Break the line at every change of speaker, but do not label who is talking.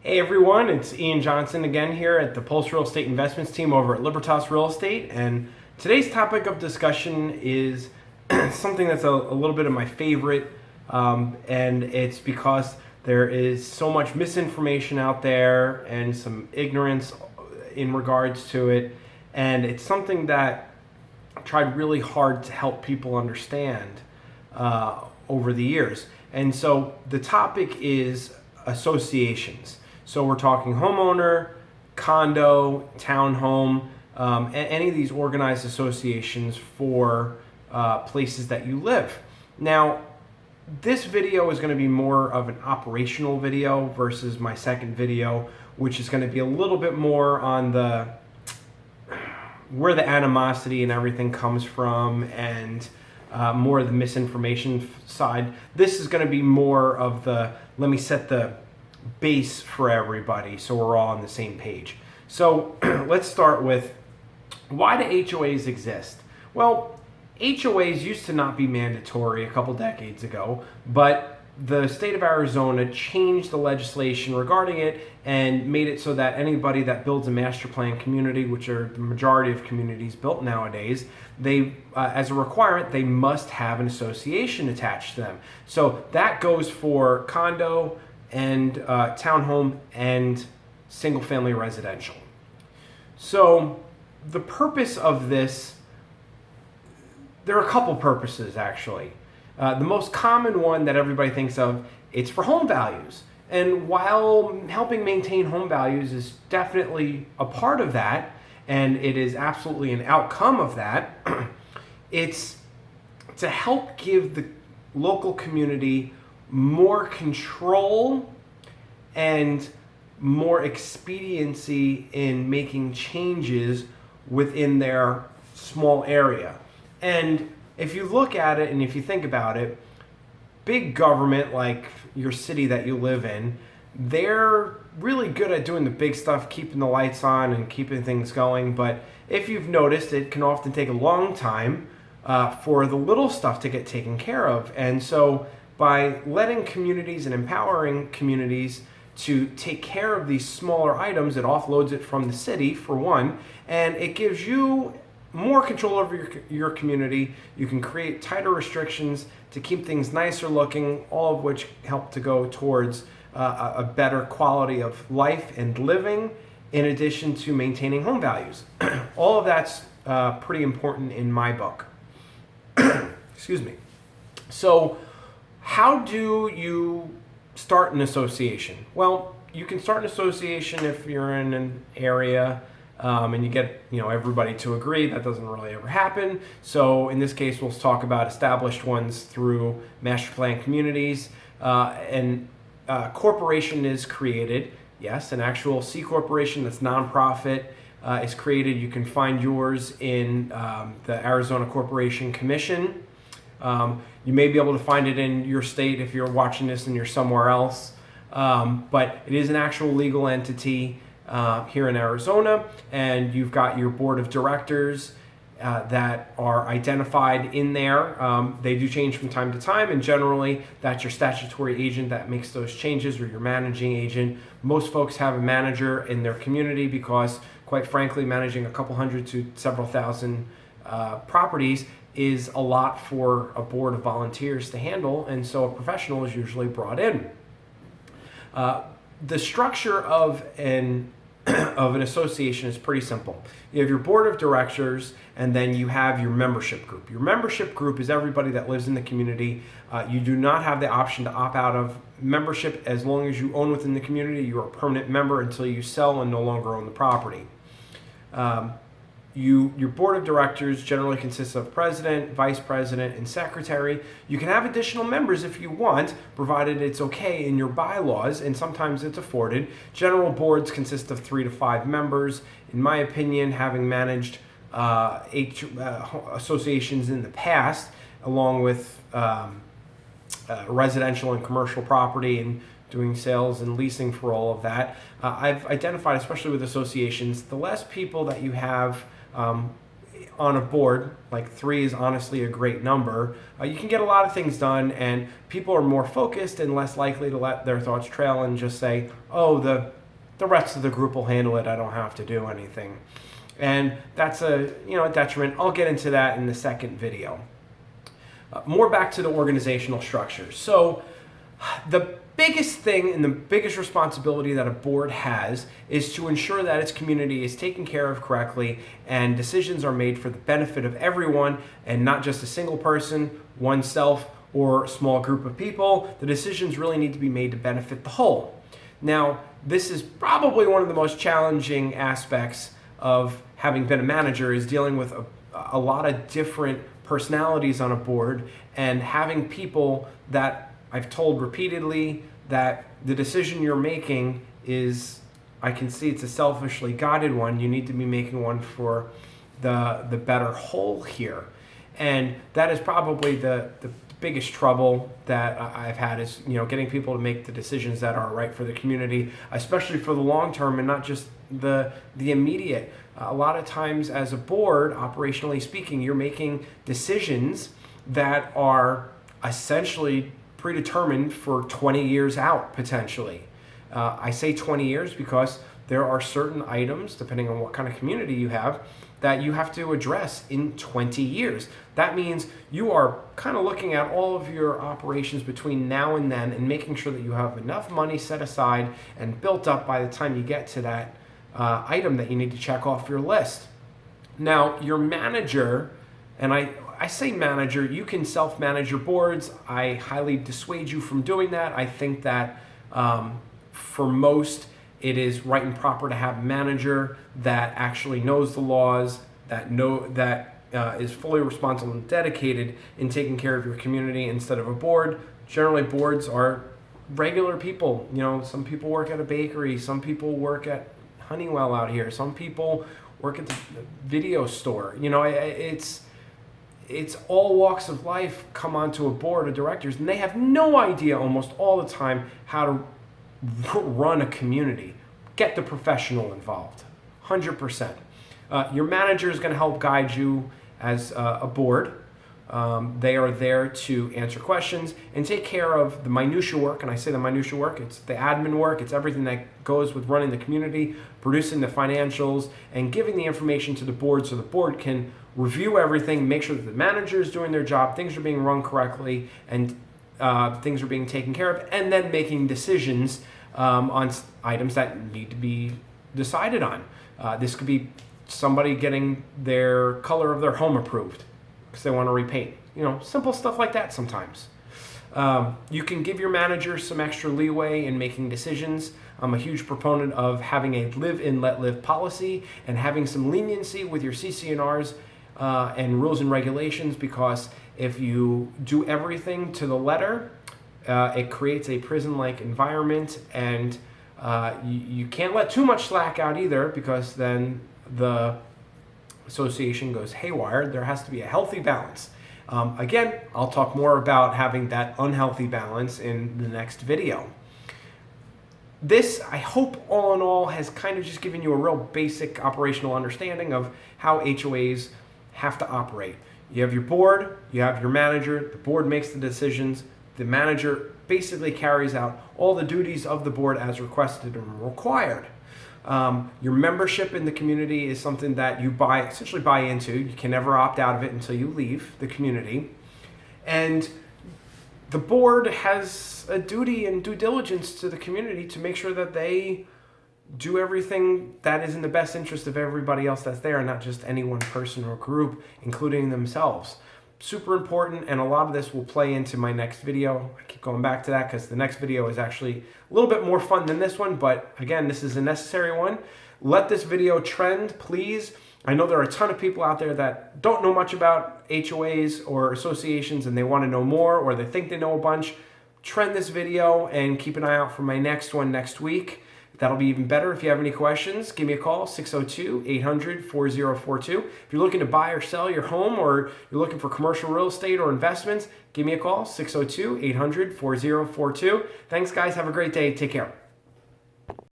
Hey everyone, it's Ian Johnson again here at the Pulse Real Estate Investments team over at Libertas Real Estate, and today's topic of discussion is something that's a little bit of my favorite, and it's because there is so much misinformation out there and some ignorance in regards to it, and it's something that I tried really hard to help people understand over the years. And so the topic is associations. So we're talking homeowner, condo, townhome, any of these organized associations for places that you live. Now, this video is going to be more of an operational video versus my second video, which is going to be a little bit more on the where the animosity and everything comes from, and more of the misinformation side. This is going to be more of the, let me set the base for everybody so we're all on the same page. So let's start with, why do HOAs exist? Well, HOAs used to not be mandatory a couple decades ago, but the state of Arizona changed the legislation regarding it and made it so that anybody that builds a master plan community, which are the majority of communities built nowadays, they, as a requirement, they must have an association attached to them. So that goes for condo and townhome and single-family residential. So the purpose of this, there are a couple purposes actually. The most common one that everybody thinks of, it's for home values. And while helping maintain home values is definitely a part of that, and it is absolutely an outcome of that, it's to help give the local community more control and more expediency in making changes within their small area. And if you look at it and if you think about it, big government like your city that you live in, they're really good at doing the big stuff, keeping the lights on and keeping things going. But if you've noticed, it can often take a long time for the little stuff to get taken care of. And so by letting communities and empowering communities to take care of these smaller items, it offloads it from the city, for one, and it gives you more control over your community. You can create tighter restrictions to keep things nicer looking, all of which help to go towards a better quality of life and living, in addition to maintaining home values. All of that's pretty important in my book. Excuse me. So how do you start an association? Well, you can start an association if you're in an area and you get everybody to agree. That doesn't really ever happen. So in this case, we'll talk about established ones through master plan communities. And corporation is created. Yes, an actual C corporation that's nonprofit is created. You can find yours in the Arizona Corporation Commission. You may be able to find it in your state if you're watching this and you're somewhere else. But it is an actual legal entity here in Arizona, and you've got your board of directors that are identified in there. They do change from time to time, and generally that's your statutory agent that makes those changes, or your managing agent. Most folks have a manager in their community because, quite frankly, managing a couple hundred to several thousand properties is a lot for a board of volunteers to handle, and so a professional is usually brought in. The structure of an association is pretty simple. You have your board of directors, and then you have your membership group. Your membership group is everybody that lives in the community. You do not have the option to opt out of membership as long as you own within the community. You are a permanent member until you sell and no longer own the property. Your board of directors generally consists of president, vice president, and secretary. You can have additional members if you want, provided it's okay in your bylaws, and sometimes it's afforded. General boards consist of 3 to 5 members. In my opinion, having managed associations in the past, along with residential and commercial property, and doing sales and leasing for all of that, I've identified, especially with associations, the less people that you have on a board, like 3 is honestly a great number, you can get a lot of things done, and people are more focused and less likely to let their thoughts trail and just say, oh, the rest of the group will handle it, I don't have to do anything. And that's a detriment. I'll get into that in the second video. More back to the organizational structure. So the biggest thing and the biggest responsibility that a board has is to ensure that its community is taken care of correctly and decisions are made for the benefit of everyone and not just a single person, oneself, or a small group of people. The decisions really need to be made to benefit the whole. Now, this is probably one of the most challenging aspects of having been a manager, is dealing with a lot of different personalities on a board and having people that I've told repeatedly that the decision you're making is, I can see it's a selfishly guided one. You need to be making one for the better whole here. And that is probably the biggest trouble that I've had, is getting people to make the decisions that are right for the community, especially for the long term and not just the immediate. A lot of times as a board, operationally speaking, you're making decisions that are essentially predetermined for 20 years out, potentially. I say 20 years because there are certain items, depending on what kind of community you have, that you have to address in 20 years. That means you are kind of looking at all of your operations between now and then and making sure that you have enough money set aside and built up by the time you get to that item that you need to check off your list. Now, your manager, and I say manager, you can self-manage your boards. I highly dissuade you from doing that. I think that for most, it is right and proper to have a manager that actually knows the laws, that is fully responsible and dedicated in taking care of your community instead of a board. Generally, boards are regular people. Some people work at a bakery, some people work at Honeywell out here, some people work at the video store. It's all walks of life come onto a board of directors, and they have no idea almost all the time how to run a community. Get the professional involved, 100%. Your manager is going to help guide you as a board. They are there to answer questions and take care of the minutia work. And I say the minutia work, it's the admin work, it's everything that goes with running the community, producing the financials, and giving the information to the board so the board can review everything, make sure that the manager is doing their job, things are being run correctly, and things are being taken care of, and then making decisions on items that need to be decided on. This could be somebody getting their color of their home approved because they want to repaint. Simple stuff like that sometimes. You can give your manager some extra leeway in making decisions. I'm a huge proponent of having a live in, let live policy and having some leniency with your CC&Rs and rules and regulations, because if you do everything to the letter, it creates a prison-like environment, and you can't let too much slack out either, because then the association goes haywire. There has to be a healthy balance. Again, I'll talk more about having that unhealthy balance in the next video. This, I hope, all in all, has kind of just given you a real basic operational understanding of how HOAs have to operate. You have your board, you have your manager, the board makes the decisions, the manager basically carries out all the duties of the board as requested and required. Your membership in the community is something that you essentially buy into. You can never opt out of it until you leave the community. And the board has a duty and due diligence to the community to make sure that they do everything that is in the best interest of everybody else that's there, and not just any one person or group, including themselves. Super important, and a lot of this will play into my next video. I keep going back to that because the next video is actually a little bit more fun than this one, but again, this is a necessary one. Let this video trend, please. I know there are a ton of people out there that don't know much about HOAs or associations, and they want to know more, or they think they know a bunch. Trend this video and keep an eye out for my next one next week. That'll be even better. If you have any questions, give me a call, 602-800-4042. If you're looking to buy or sell your home, or you're looking for commercial real estate or investments, give me a call, 602-800-4042. Thanks, guys. Have a great day. Take care.